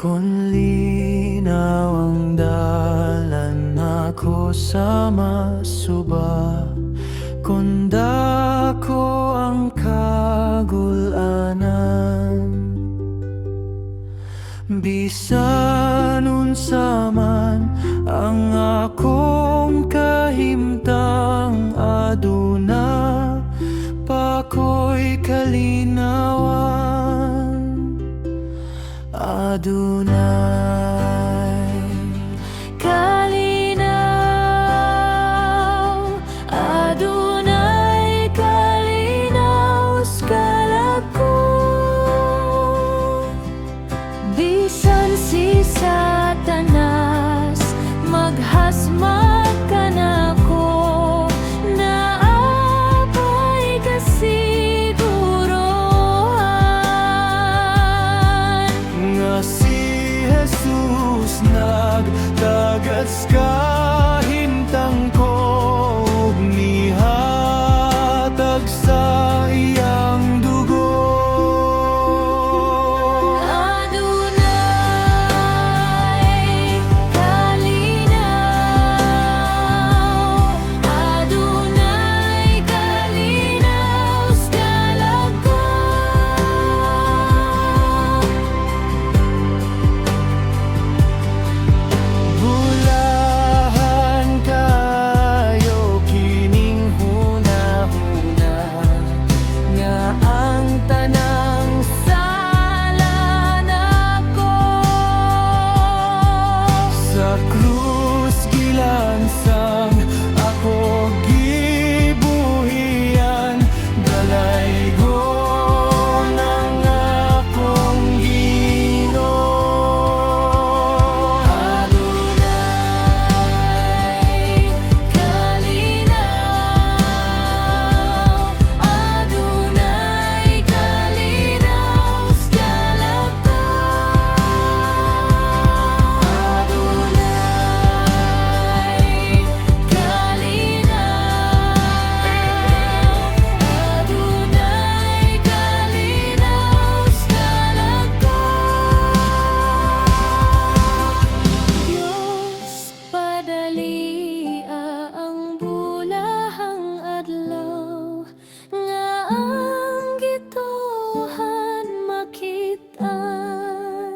Kung linaw ang dalan ako sa masuba, kung dako ang kagulanan, bisan unsa man ang akong kahimtang, aduna pa ko'y kalinawan. Adunay kalinaw, Adunay kalinaw sa ko. Bisan si Satanas maghasmat ka nako, naapay kasigurohan nga si Jesus nagdagat sa hintang ko, ug nihatag sa iyang dugo. Adunay kalinaw, Adunay kalinaw sa ko. Bulahan kayo kining hunahuna, nga ang tanang sala nako sa krus gilansang ako gibuhian, dalaygon ang akong Ginoo. Adunay kalinaw, Adunay kalinaw sa ko. Adunay kalinaw, Adunay kalinaw sa ko. Diyos padalia ang bulahang adlaw, nga ang gituhan makitaan.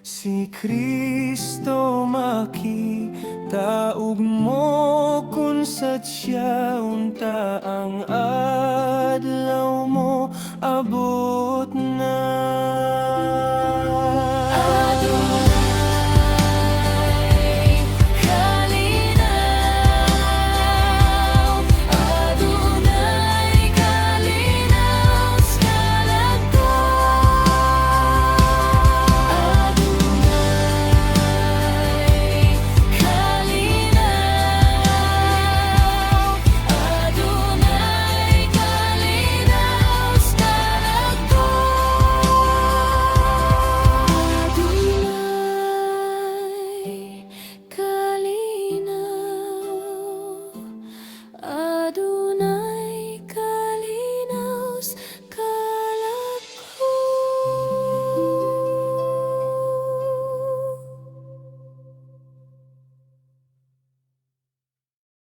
Si Kristo makita ug mo kun sadya unta ang adlaw mo abot